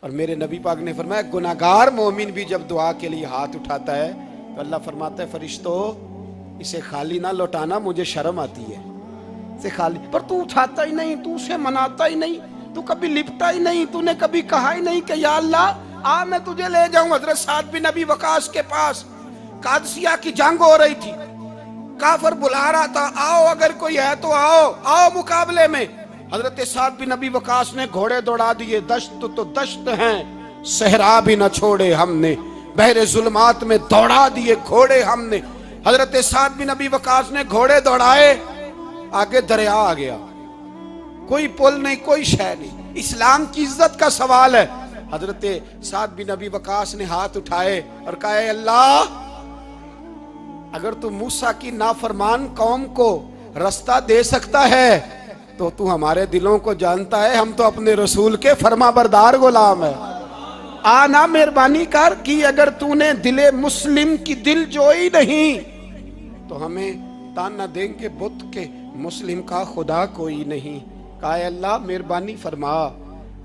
और मेरे नबी पाक ने फरमाया गुनाहगार मोमिन भी जब दुआ के लिए हाथ उठाता है तो अल्लाह फरमाता है फरिश्तों इसे खाली ना लौटाना, मुझे शर्म आती है इसे खाली। पर तू उठाता ही नहीं, तू उसे मनाता ही नहीं, तू कभी लिपटा ही नहीं, तूने कभी कहा ही नहीं कि या अल्लाह आ मैं तुझे ले जाऊं हजरत साद बिन नबी वकास के पास। कादसिया की जंग हो रही थी, काफर बुला रहा था, आओ अगर कोई है तो आओ, आओ मुकाबले में। हजरत साद बिन नबी वकास ने घोड़े दौड़ा दिए, दश्त तो दश्त हैं, सहरा भी न छोड़े हमने, बहरे जुल्मात में दौड़ा दिए घोड़े हमने। हजरत साद बिन नबी वकास ने घोड़े दौड़ाए, आगे दरिया आ गया, कोई पुल नहीं, कोई शय नहीं। इस्लाम की इज्जत का सवाल है। हजरत साद बिन नबी वकास ने हाथ उठाए और कहा अल्लाह अगर तू मूसा की नाफरमान कौम को रास्ता दे सकता है तो तू हमारे दिलों को जानता है, हम तो अपने रसूल के फरमाबरदार गुलाम है। आना मेहरबानी कर कि अगर तूने दिले मुस्लिम की दिल जोई नहीं तो हमें ताना देंगे बुत के मुस्लिम का खुदा कोई नहीं। कहा अल्लाह मेहरबानी फरमा,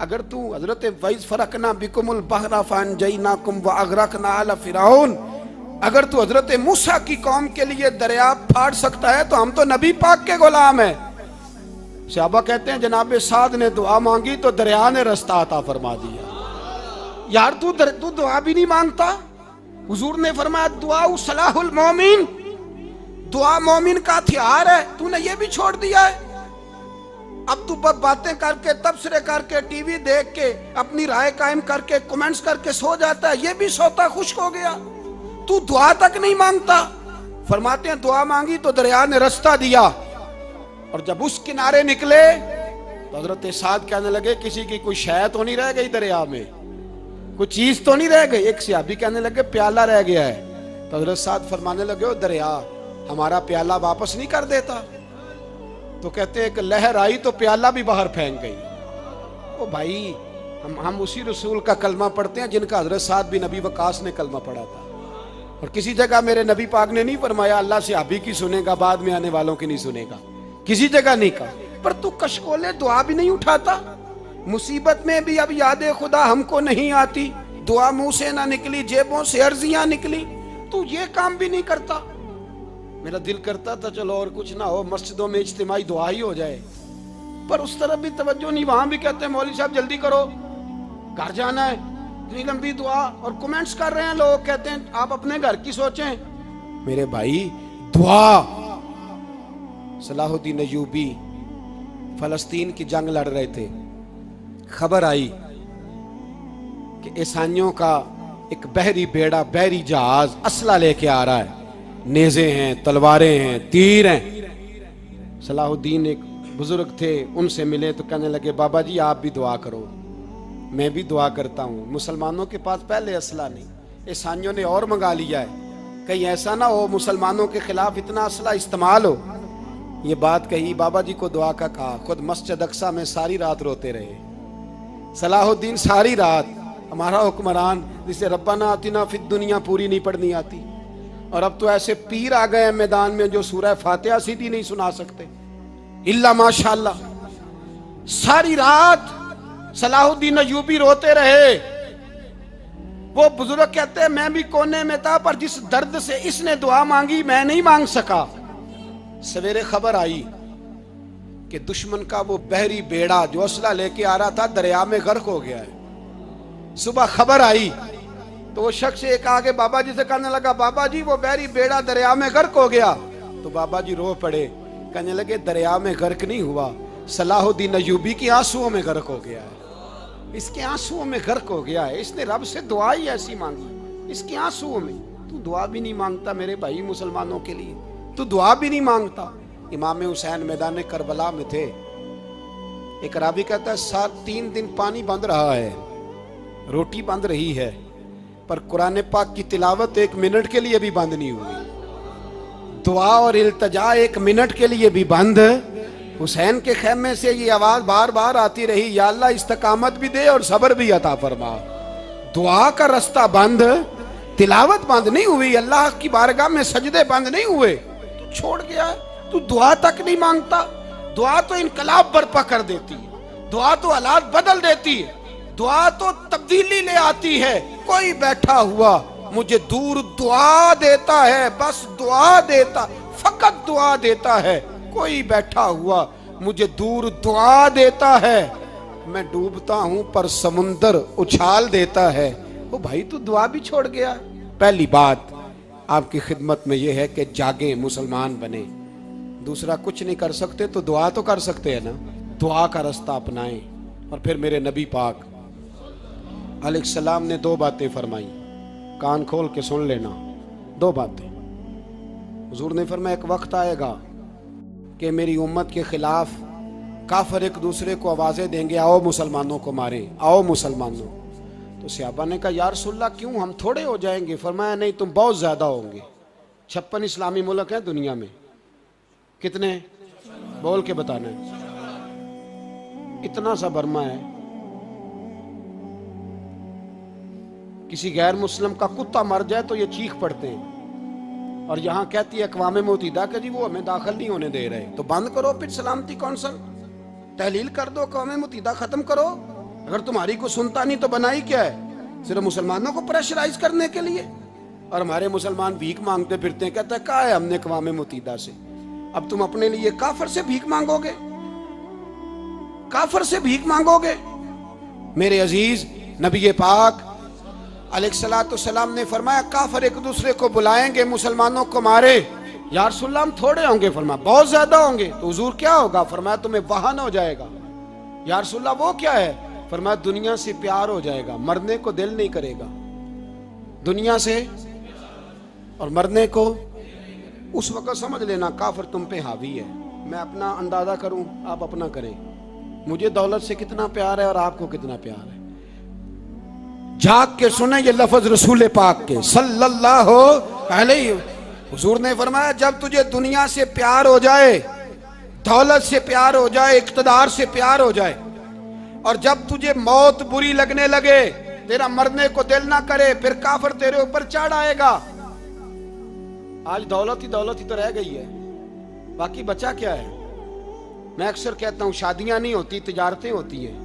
अगर तू हजरत वैज फरकना बिकुमुल बहरा फअनजयनाकुम व अगरकना आला फिरौन, अगर तू हजरत मूसा की कौम के लिए दरिया फाड़ सकता है तो हम तो नबी पाक के गुलाम है। सहाबा कहते हैं जनाब साद ने दुआ मांगी तो दरिया ने रास्ता अता फरमा दिया। यार तू दुआ भी नहीं मांगता। हुजूर ने फरमाया दुआ सलाहुल मोमिन, दुआ मोमिन का हथियार है, तूने ये भी छोड़ दिया है। अब तू बातें करके तबसरे करके टीवी देख के अपनी राय कायम करके कमेंट्स करके सो जाता है, ये भी सोता खुश्क हो गया। तू दुआ तक नहीं मांगता। फरमाते हैं दुआ मांगी तो दरिया ने रास्ता दिया, और जब उस किनारे निकले तो हजरत साद कहने लगे किसी की कोई शय तो नहीं रह गई दरिया में, कोई चीज तो नहीं रह गई। एक सहाबी कहने लगे प्याला रह गया है। तो हजरत साद फरमाने लगे ओ दरिया हमारा प्याला वापस नहीं कर देता। तो कहते एक लहर आई तो प्याला भी बाहर फेंक गई। ओ भाई हम उसी रसूल का कलमा पढ़ते हैं जिनका हजरत साद बिन नबी वकास ने कलमा पढ़ा था। और किसी जगह मेरे नबी पाक ने नहीं फरमाया अल्लाह से सहाबी की सुनेगा बाद में आने वालों की नहीं सुनेगा, किसी जगह नहीं कहा। पर तू कशकोले दुआ भी नहीं उठाता। मुसीबत में भी अब यादे खुदा हमको नहीं आती, दुआ मुंह से ना निकली, जेबों से अर्जियां निकली, तू ये काम भी नहीं करता। मेरा दिल करता था चलो और कुछ ना हो, मस्जिदों में इज्तिमाई दुआ ही हो जाए, पर उस तरफ भी तवज्जो नहीं। वहां भी कहते हैं मौलवी साहब जल्दी करो घर जाना है, इतनी लंबी दुआ, और कमेंट्स कर रहे हैं लोग, कहते हैं आप अपने घर की सोचें। मेरे भाई दुआ, सलाहुद्दीन अय्यूबी फलस्तीन की जंग लड़ रहे थे, खबर आई कि ईसाइयों का एक बहरी बेड़ा, बहरी जहाज असला लेके आ रहा है, नेज़े हैं, तलवारें हैं, तीर हैं। सलाहुद्दीन एक बुजुर्ग थे, उनसे मिले तो कहने लगे बाबा जी आप भी दुआ करो। मैं भी दुआ करता हूँ। मुसलमानों के पास पहले असला नहीं, ईसाइयों ने और मंगा लिया है, कहीं ऐसा ना हो मुसलमानों के खिलाफ इतना असला इस्तेमाल हो। ये बात कही, बाबा जी को दुआ का कहा, खुद मस्जिद अक्सा में सारी रात रोते रहे। सलाहुद्दीन सारी रात, हमारा हुक्मरान जिसे रब्बाना आतिना फिद दुनिया पूरी नहीं पढ़नी आती, और अब तो ऐसे पीर आ गए मैदान में जो सूरह फातिहा सीधी नहीं सुना सकते, इल्ला माशाअल्लाह। सारी रात सलाहुद्दीन अय्यूबी रोते रहे। वो बुजुर्ग कहते हैं मैं भी कोने में था, पर जिस दर्द से इसने दुआ मांगी मैं नहीं मांग सका। सवेरे खबर आई कि दुश्मन का वो बहरी बेड़ा जो असला लेके आ रहा था दरिया में गर्क हो गया है। सुबह खबर आई तो वो शख्स एक आगे बाबा जी से कहने लगा बाबा जी वो बहरी बेड़ा दरिया में गर्क हो गया। तो बाबा जी रो पड़े, कहने लगे दरिया में गर्क नहीं हुआ, सलाहुद्दीन अय्यूबी के आंसुओं में गर्क हो गया है, इसके आंसुओं में गर्क हो गया है, इसने रब से दुआ ही ऐसी मांगी इसके आंसुओं में। तू दुआ भी नहीं मांगता मेरे भाई मुसलमानों के लिए, तू दुआ भी नहीं मांगता। इमाम हुसैन मैदान करबला में थे, एक रावी कहता है 3 दिन पानी बंद रहा है, रोटी बंद रही है, पर कुरान पाक की तिलावत 1 मिनट के लिए भी बंद नहीं हुई, दुआ और इल्तजा 1 मिनट के लिए भी बंद। हुसैन के खेमे से ये आवाज बार बार आती रही, या अल्लाह इस्तकामत भी दे और सब्र भी अता फरमा। दुआ का रास्ता बंद, तिलावत बंद नहीं हुई, अल्लाह की बारगाह में सजदे बंद नहीं हुए, तू छोड़ गया, तू दुआ तक नहीं मांगता। दुआ तो इनकलाब बर्पा कर देती है, दुआ तो हालात बदल देती है, दुआ तो तब्दीली ले आती है। कोई बैठा हुआ मुझे दूर दुआ देता है, बस दुआ देता, फकत दुआ देता है। कोई बैठा हुआ मुझे दूर दुआ देता है, मैं डूबता हूं पर समुंदर उछाल देता है। वो भाई तू दुआ भी छोड़ गया। पहली बात आपकी खिदमत में यह है कि जागे, मुसलमान बने। दूसरा कुछ नहीं कर सकते तो दुआ तो कर सकते हैं ना, दुआ का रास्ता अपनाएं। और फिर मेरे नबी पाक अलैहिस्सलाम ने दो बातें फरमाई, कान खोल के सुन लेना। दो बातें हुजूर ने फरमाया, एक वक्त आएगा कि मेरी उम्मत के खिलाफ काफिर एक दूसरे को आवाजें देंगे, आओ मुसलमानों को मारें, आओ मुसलमानों। तो सहाबा ने कहा, या रसूलल्लाह क्यों, हम थोड़े हो जाएंगे? फरमाया, नहीं, तुम बहुत ज्यादा होंगे। 56 इस्लामी मुल्क हैं दुनिया में, कितने बोल के बताना है? इतना सा बर्मा है। किसी गैर मुस्लिम का कुत्ता मर जाए तो ये चीख पड़ते हैं, और यहां कहती है अक़वाम मुत्तहिदा कि जी वो हमें दाखिल नहीं होने दे रहे। तो बंद करो फिर सलामती कौंसिल, तहलील कर दो, अक़वाम मुत्तहिदा खत्म करो। अगर तुम्हारी को सुनता नहीं तो बनाई क्या है? सिर्फ मुसलमानों को प्रेशराइज करने के लिए। और हमारे मुसलमान भीख मांगते फिरते हैं, कहते हैं कहा है हमने अक़वाम मुत्तहिदा से। अब तुम अपने लिए काफिर से भीख मांगोगे, काफिर से भीख मांगोगे? मेरे अजीज नबी पाक अलैहिस्सलाम ने फरमाया, काफिर एक दूसरे को बुलाएंगे, मुसलमानों को मारे। या रसूलल्लाह हम थोड़े होंगे? फरमाया बहुत ज्यादा होंगे। तो हुजूर क्या होगा? फरमाया तुम्हें वाहन हो जाएगा। या रसूलल्लाह वो क्या है? फरमाया दुनिया से प्यार हो जाएगा, मरने को दिल नहीं करेगा। दुनिया से और मरने को उस वक्त समझ लेना काफिर तुम पे हावी है। मैं अपना अंदाजा करूं, आप अपना करें। मुझे दौलत से कितना प्यार है और आपको कितना प्यार है। जाग के सुने ये लफ्ज रसूल पाक के सल्लल्लाहु अलैहि। हुजूर ने फरमाया, जब तुझे दुनिया से प्यार हो जाए, दौलत से प्यार हो जाए, इक़्तिदार से प्यार हो जाए, और जब तुझे मौत बुरी लगने लगे, तेरा मरने को दिल ना करे, फिर काफिर तेरे ऊपर चढ़ आएगा। आज दौलत ही तो रह गई है, बाकी बचा क्या है? मैं अक्सर कहता हूं शादियां नहीं होती, तिजारतें होती हैं।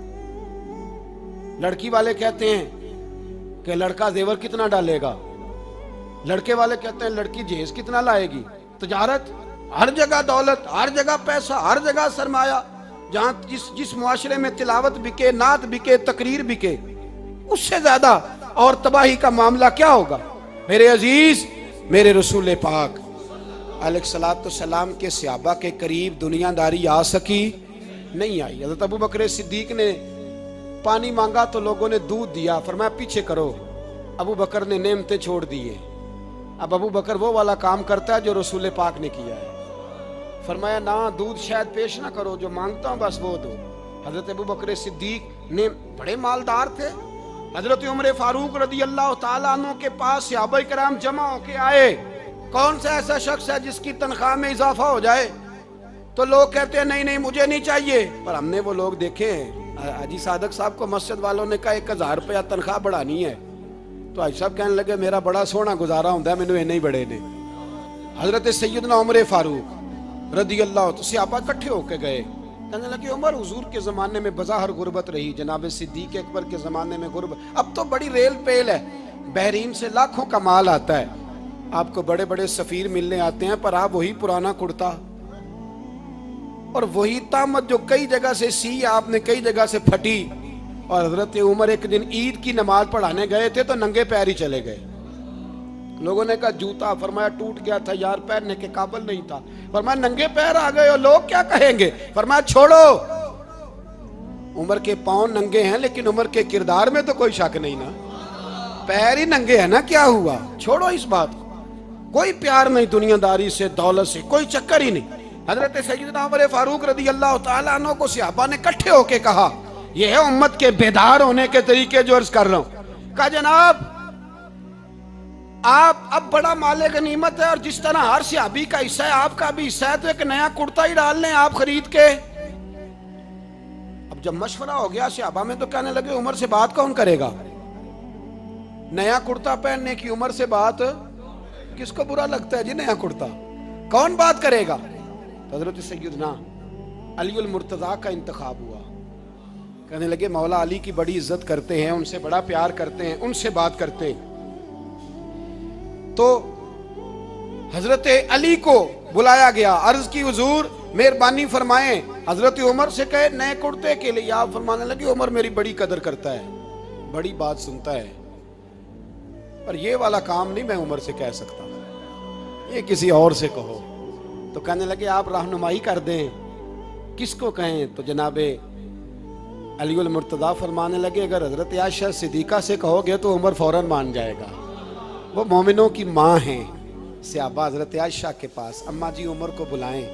लड़की वाले कहते हैं कि लड़का जेवर कितना डालेगा, लड़के वाले कहते हैं लड़की जहेज कितना लाएगी। तिजारत, हर जगह दौलत, हर जगह पैसा, हर जगह सरमाया। जहां जिस मुआशरे में तिलावत बिके, नात बिके, तकरीर बिके, उससे ज्यादा और तबाही का मामला क्या होगा? मेरे अजीज, मेरे रसूल पाक अलैहिस्सलाम के सहाबा के करीब दुनियादारी आ सकी? नहीं आई। हज़रत अबू बकर सिद्दीक ने पानी मांगा तो लोगों ने दूध दिया, फरमाया पीछे करो। अबू बकर ने नेमतें छोड़ दिए। अब अबू बकर वो वाला काम करता है जो रसूल पाक ने किया है। फरमाया ना, दूध शायद पेश ना करो, जो मांगता हूं बस वो दो। हजरत अबू बकर सिद्दीक ने बड़े मालदार थे। हजरत उमर फारूक रदी अल्लाह तआला अन्हु के पास सहाबा किराम जमा होके आए। कौन सा ऐसा शख्स है जिसकी तनख्वाह में इजाफा हो जाए? तो लोग कहते हैं नहीं नहीं मुझे नहीं चाहिए। पर हमने वो लोग देखे हैं, हाजी सादक साहब को मस्जिद वालों ने कहा 1000 रुपया तनख्वाह बढ़ानी है, तो हाजी साहब कहने लगे मेरा बड़ा सोहना गुजारा होता है, मैंने नहीं बड़े ने। हजरत सैयदना उमर फारूक रदी अल्लाह तो सहाबा इकट्ठे होके गए, कहने लगे उमर हुजूर के जमाने में बज़ाहिर गुर्बत रही, जनाब सिद्दीक अकबर के जमाने में गुर्बत, अब तो बड़ी रेल पेल है, बहरीन से लाखों का माल आता है, आपको बड़े बड़े सफीर मिलने आते हैं, पर आप वही पुराना कुर्ता और वही तामत जो कई जगह से सी आपने कई जगह से फटी। और हजरत उमर एक दिन ईद की नमाज पढ़ाने गए थे तो नंगे पैर ही चले गए। लोगों ने कहा जूता, फरमाया टूट गया था यार, पहनने के काबिल नहीं था। फरमाया नंगे पैर आ गए हो, लोग क्या कहेंगे? फरमाया छोड़ो, उमर के पांव नंगे हैं लेकिन उमर के किरदार में तो कोई शक नहीं ना, पैर ही नंगे है ना, क्या हुआ? छोड़ो इस बात को, कोई प्यार नहीं दुनियादारी से, दौलत से, कोई चक्कर ही नहीं। हजरत सैयदना उमर फारूक रदी अल्लाह तआला अन्हु को सहाबा ने इकट्ठे होके कहा, यह है उम्मत के बेदार होने के तरीके जो अर्ज कर रहा हूं। कहा जनाब आप अब बड़ा माले गनीमत है, और जिस तरह हर सहाबी का हिस्सा है आपका भी हिस्सा है, तो एक नया कुर्ता ही डाल लें आप खरीद के। अब जब मशवरा हो गया सहाबा में तो कहने लगे उमर से बात कौन करेगा? नया कुर्ता पहनने की उमर से बात किसको बुरा लगता है जी? नया कुर्ता कौन बात करेगा? हजरत सैयदना अली अल मुर्तजा का इंतखाब हुआ। कहने लगे मौला अली की बड़ी इज्जत करते हैं, उनसे बड़ा प्यार करते हैं, उनसे बात करते हैं। तो हजरत अली को बुलाया गया, अर्ज की हुजूर मेहरबानी फरमाएं। हजरत उमर से कहे नए कुर्ते के लिए। आप फरमाने लगे उमर मेरी बड़ी कदर करता है, बड़ी बात सुनता है, पर ये वाला काम नहीं मैं उमर से कह सकता, ये किसी और से कहो। तो कहने लगे आप रहनुमाई कर दें, किसको कहें? तो जनाबे अलीउल मुर्तदा फरमाने लगे अगर हजरत आयशा सिद्दीका से कहोगे तो उमर फौरन मान जाएगा, वो मोमिनों की माँ हैं। सहाबा हजरत आयशा के पास, अम्मा जी उमर को बुलाएं,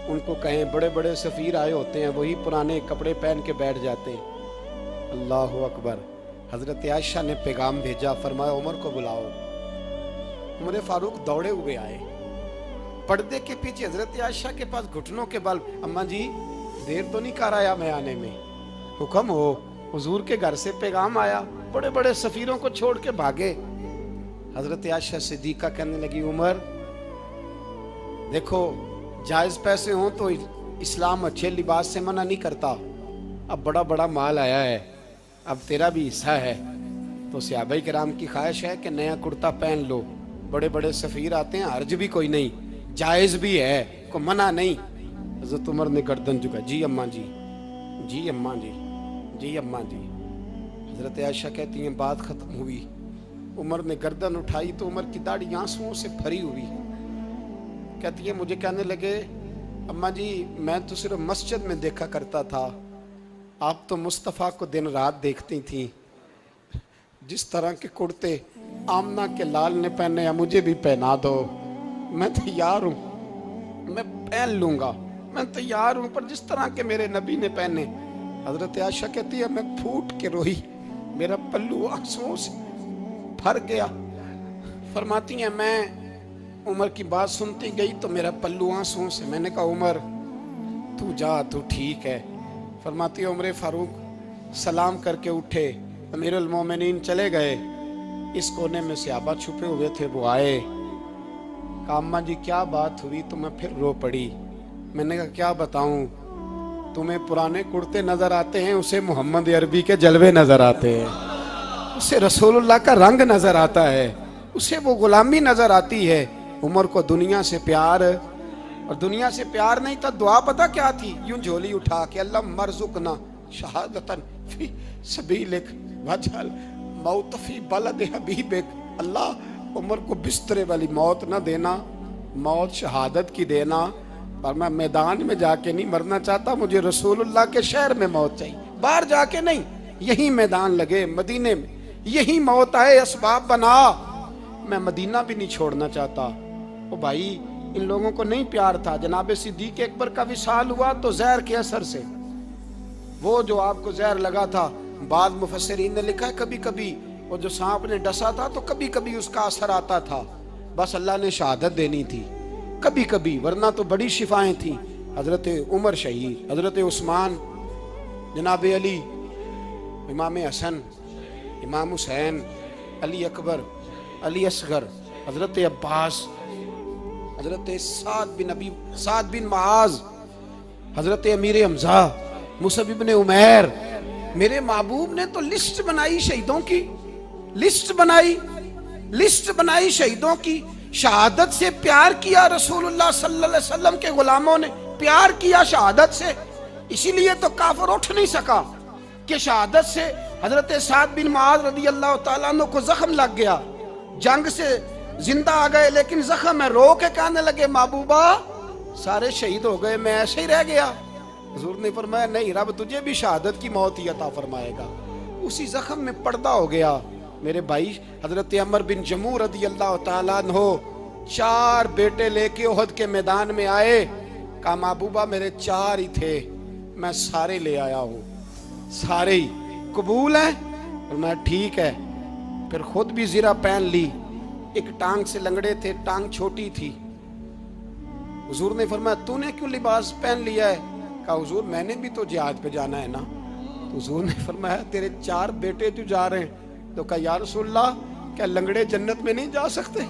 उनको कहें बड़े बड़े सफ़ीर आए होते हैं, वही पुराने कपड़े पहन के बैठ जाते हैं। अल्लाह अकबर। हजरत आयशा ने पैगाम भेजा, फरमाया उमर को बुलाओ। उमर फारूक दौड़े हुए आए, पर्दे के पीछे हजरत आयशा के पास घुटनों के बल, अम्मा जी देर तो नहीं कर आया मैं आने में? हुक्म हो, हुजूर के घर से पैगाम आया, बड़े बड़े सफ़ीरों को छोड़ के भागे। हजरत आयशा सिद्दीका कहने लगी उमर देखो जायज़ पैसे हों तो इस्लाम अच्छे लिबास से मना नहीं करता, अब बड़ा बड़ा माल आया है, अब तेरा भी हिस्सा है, तो सहाबाए किराम की ख्वाहिश है कि नया कुर्ता पहन लो, बड़े बड़े सफ़ीर आते हैं, हर्ज भी कोई नहीं, जायज़ भी है, को मना नहीं। हजरत उमर ने गर्दन झुका, जी अम्मा जी, जी अम्मा जी, जी अम्मा जी। हजरत आयशा कहती हैं बात ख़त्म हुई, उमर ने गर्दन उठाई तो उमर की दाढ़ी आंसुओं से भरी हुई। कहती है मुझे कहने लगे अम्मा जी मैं तो सिर्फ मस्जिद में देखा करता था, आप तो मुस्तफ़ा को दिन रात देखती थी, जिस तरह के कुर्ते आमना के लाल ने पहने हैं मुझे भी पहना दो, मैं तैयार हूँ, मैं पहन लूँगा, मैं तैयार हूँ, पर जिस तरह के मेरे नबी ने पहने। हजरत आयशा कहती है मैं फूट के रोई, मेरा पल्लू आंसुओं से भर गया। फरमाती हैं मैं उमर की बात सुनती गई तो मेरा पल्लू आंसुओं से, मैंने कहा उमर तू जा, तू ठीक है। फरमाती है उमर फारूक सलाम करके उठे, अमीरुल मोमिनीन चले गए, इस कोने में सहाबा छुपे हुए थे, वो आए, कहा अम्मा जी क्या बात हुई? तो मैं फिर रो पड़ी। मैंने कहा क्या बताऊं, तुम्हें पुराने कुर्ते नजर आते हैं, उसे मोहम्मद अरबी के जलवे नजर आते हैं, उसे रसूलुल्लाह का रंग नजर आता है, उसे वो गुलामी नजर आती है। उमर को दुनिया से प्यार, और दुनिया से प्यार नहीं था, दुआ पता क्या थी? यूं झोली उठा के अल्लाह मरजुकना शहादतन फी सबीलिक वजल मौत फी बलद हबीबिक। अल्लाह उमर को बिस्तरे वाली मौत ना देना, मौत शहादत की देना, पर मैं मैदान में जाके नहीं मरना चाहता, मुझे रसूलुल्लाह के शहर में मौत चाहिए, बाहर जाके नहीं, यही मैदान लगे मदीने में, यही मौत आए, असबाब बना, मैं मदीना भी नहीं छोड़ना चाहता। ओ भाई इन लोगों को नहीं प्यार था। जनाब सिद्दीक अकबर का विसाल हुआ तो जहर के असर से, वो जो आपको जहर लगा था, बाद मुफस्सिरीन ने लिखा है कभी कभी वो जो सांप ने डसा था तो कभी कभी उसका असर आता था, बस अल्लाह ने शहादत देनी थी कभी कभी, वरना तो बड़ी शिफाएं थी। हजरत उमर शहीद, हजरत उस्मान, जनाब अली, इमाम हसन, इमाम हुसैन, अली अकबर, अली असगर, हजरत अब्बास, हजरत साद बिन माज, हजरत अमीर हमजा, मुसअब इब्ने उमैर। मेरे महबूब ने तो लिस्ट बनाई शहीदों की, लिस्ट बनाई शहीदों की। शहादत से प्यार किया रसूलुल्लाह सल्लल्लाहु अलैहि वसल्लम के गुलामों ने, प्यार किया शहादत से, इसीलिए तो काफिर उठ नहीं सका कि शहादत से हजरत साद बिन माज रदी अल्लाह तआला अन्हु को जख्म लग गया, जंग से जिंदा आ गए लेकिन जख्म है, रो के कहने लगे महबूबा सारे शहीद हो गए, मैं ऐसे ही रह गया। हुजूर ने फरमाया नहीं, रब तुझे भी शहादत की मौत ही अता फरमाएगा। उसी जख्म में पर्दा हो गया। मेरे भाई हजरत अमर बिन जमू रदी अल्लाह तआला अन्हु 4 बेटे लेके ओहद के मैदान में आए, कहा महबूबा मेरे 4 ही थे, मैं सारे ले आया हूँ, सारे ही कबूल है? और मैं ठीक है। फिर खुद भी ज़रा पहन ली, एक टांग से लंगड़े थे, टांग छोटी थी। हुजूर ने फरमाया तूने क्यों लिबास पहन लिया है? कहा हुजूर मैंने भी तो जिहाद पे जाना है ना। तो हुजूर ने फरमाया तेरे 4 बेटे जो जा रहे हैं। तो कहा या रसूलल्लाह क्या लंगड़े जन्नत में नहीं जा सकते?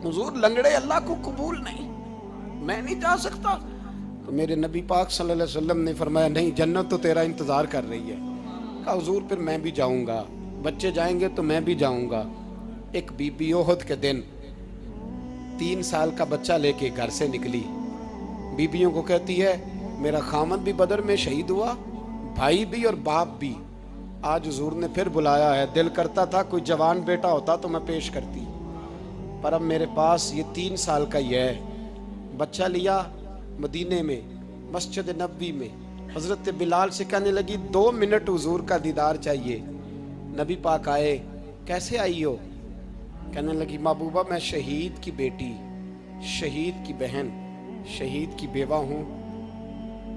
हुजूर लंगड़े अल्लाह को कबूल नहीं, मैं नहीं जा सकता। तो मेरे नबी पाक सल्लल्लाहु अलैहि वसल्लम ने फरमाया नहीं, जन्नत तो तेरा इंतज़ार कर रही है। कहा हुजूर फिर मैं भी जाऊँगा, बच्चे जाएंगे तो मैं भी जाऊँगा। एक बीबी ओहद के दिन 3 साल का बच्चा लेके घर से निकली। बीबियों को कहती है मेरा खामद भी बदर में शहीद हुआ, भाई भी और बाप भी। आज हुजूर ने फिर बुलाया है। दिल करता था कोई जवान बेटा होता तो मैं पेश करती, पर अब मेरे पास ये 3 साल का ही है। बच्चा लिया, मदीने में मस्जिद नबवी में हज़रत बिलाल से कहने लगी 2 मिनट हुजूर का दीदार चाहिए। नबी पाक आए, कैसे आई हो? कहने लगी महबूबा मैं शहीद की बेटी, शहीद की बहन, शहीद की बेवा हूँ।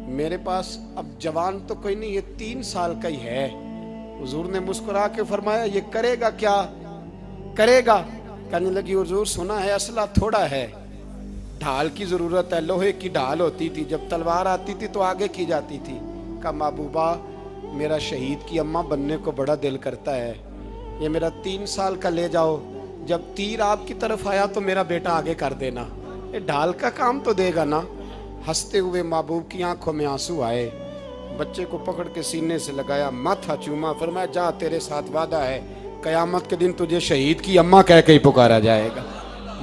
मेरे पास अब जवान तो कोई नहीं, ये 3 साल का ही है। हुजूर ने मुस्कुरा के फरमाया ये करेगा क्या करेगा? कहने लगी हुजूर सुना है असला थोड़ा है, ढाल की जरूरत है। लोहे की ढाल होती थी, जब तलवार आती थी तो आगे की जाती थी। कहा महबूबा मेरा शहीद की अम्मा बनने को बड़ा दिल करता है, ये मेरा 3 साल का ले जाओ, जब तीर आपकी तरफ आया तो मेरा बेटा आगे कर देना, ये ढाल का काम तो देगा ना। हंसते हुए महबूब की आंखों में आंसू आए। बच्चे को पकड़ के सीने से लगाया, माथा चूमा, फरमाया जा तेरे साथ वादा है, कयामत के दिन तुझे शहीद की अम्मा कह के ही पुकारा जाएगा।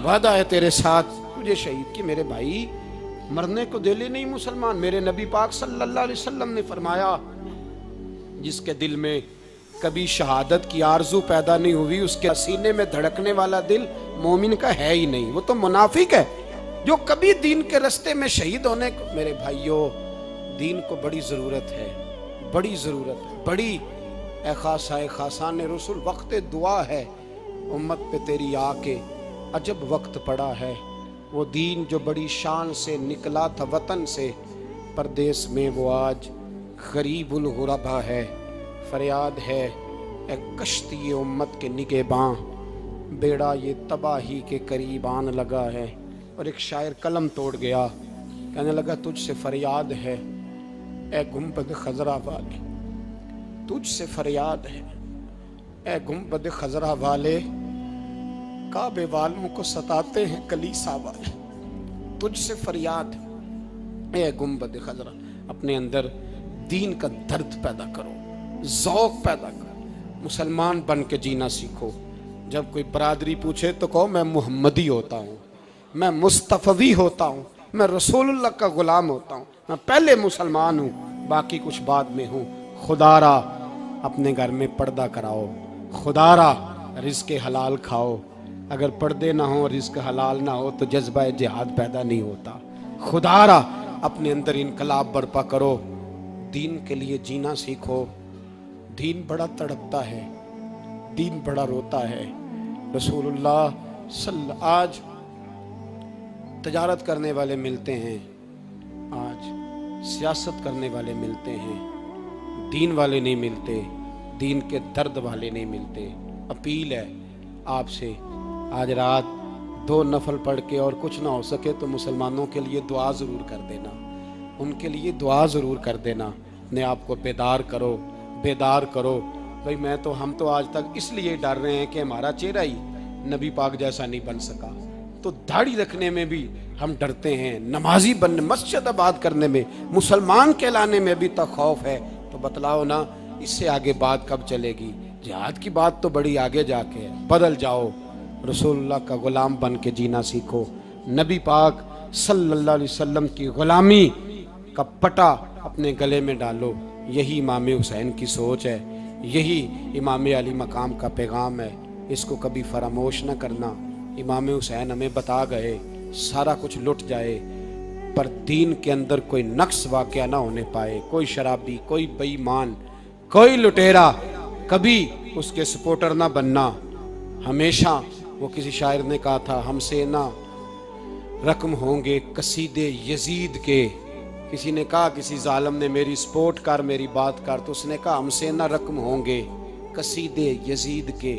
वादा है तेरे साथ, तुझे शहीद की। मेरे भाई मरने को दिल ही नहीं मुसलमान। मेरे नबी पाक सल्लल्लाहु अलैहि वसल्लम ने फरमाया जिसके दिल में कभी शहादत की आरजू पैदा नहीं हुई, उसके सीने में धड़कने वाला दिल मोमिन का है ही नहीं, वो तो मुनाफिक है। जो कभी दीन के रास्ते में शहीद होने को, मेरे भाइयों दीन को बड़ी ज़रूरत है, बड़ी ज़रूरत है, बड़ी ए खासान रसूल वक्त दुआ है। उम्मत पे तेरी आके अजब वक्त पड़ा है। वो दीन जो बड़ी शान से निकला था वतन से परदेश में, वो आज गरीबुल गुरबा है। फरियाद है एक कश्ती उम्मत के निगेबां, बेड़ा ये तबाही के करीब आन लगा है। और एक शायर कलम तोड़ गया, कहने लगा तुझसे फरियाद है ए गुंबद खजरा वाले, तुझसे फरियाद है ए गुंबद खजरा वाले, काबे वालों को सताते हैं कलीसा वाले। तुझसे फरियाद ए गुंबद खजरा। अपने अंदर दीन का दर्द पैदा करो, ज़ौक़ पैदा करो, मुसलमान बन के जीना सीखो। जब कोई बरादरी पूछे तो कहो मैं मुहम्मदी होता हूँ, मैं मुस्तफ़वी होता हूँ, मैं रसूलुल्लाह का ग़ुलाम होता हूँ, मैं पहले मुसलमान हूँ, बाकी कुछ बाद में हूँ। खुदारा अपने घर में पर्दा कराओ, खुदारा रिज़्क़ हलाल खाओ। अगर पर्दे ना हो, रिज़्क़ हलाल ना हो तो जज्बा जिहाद पैदा नहीं होता। खुदारा अपने अंदर इनकलाब बर्पा करो, दीन के लिए जीना सीखो। दीन बड़ा तड़पता है, दीन बड़ा रोता है। रसूलुल्लाह आज तजारत करने वाले मिलते हैं, आज सियासत करने वाले मिलते हैं, दीन वाले नहीं मिलते, दीन के दर्द वाले नहीं मिलते। अपील है आपसे, आज रात 2 नफल पढ़ के और कुछ ना हो सके तो मुसलमानों के लिए दुआ ज़रूर कर देना, उनके लिए दुआ ज़रूर कर देना। अपने आप को बेदार करो, बेदार करो। भाई मैं तो हम तो आज तक इसलिए डर रहे हैं कि हमारा चेहरा ही नबी पाक जैसा नहीं बन सका, तो दाढ़ी रखने में भी हम डरते हैं, नमाजी बनने, मस्जिद आबाद करने में, मुसलमान कहलाने में भी तो खौफ है। तो बतलाओ ना, इससे आगे बात कब चलेगी? जिहाद की बात तो बड़ी आगे जाके है। बदल जाओ, रसूलुल्लाह का ग़ुलाम बन के जीना सीखो। नबी पाक सल्लल्लाहु अलैहि वसल्लम की ग़ुलामी का पटा अपने गले में डालो। यही इमाम हुसैन की सोच है, यही इमाम अली मकाम का पैगाम है। इसको कभी फरामोश न करना। इमाम हुसैन हमें बता गए सारा कुछ लुट जाए पर दीन के अंदर कोई नक्स वाक़या ना होने पाए। कोई शराबी, कोई बेईमान, कोई लुटेरा कभी उसके सपोर्टर ना बनना। हमेशा वो किसी शायर ने कहा था, हमसे ना रकम होंगे कसीदे यजीद के। किसी ने कहा, किसी जालिम ने मेरी सपोर्ट कर, मेरी बात कर, तो उसने कहा हमसे ना रकम होंगे कसीदे यजीद के,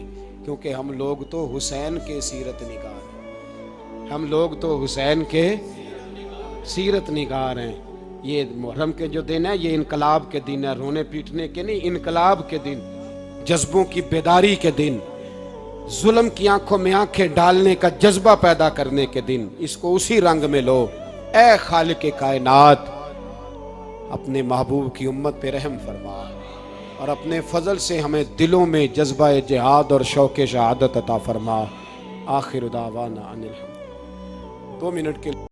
क्योंकि हम लोग तो हुसैन के सीरत निगार हैं, हम लोग तो हुसैन के सीरत निगार हैं। ये मुहर्रम के जो दिन है ये इनकलाब के दिन है, रोने पीटने के नहीं, इनकलाब के दिन, जज्बों की बेदारी के दिन, जुल्म की आंखों में आंखें डालने का जज्बा पैदा करने के दिन। इसको उसी रंग में लो। ए खालिक कायनात, अपने महबूब की उम्मत पे रहम फरमा और अपने फजल से हमें दिलों में जज्बा जिहाद और शौक़ शहादत अता फरमा। आखिर दावाना अनिल हम्द। 2 मिनट के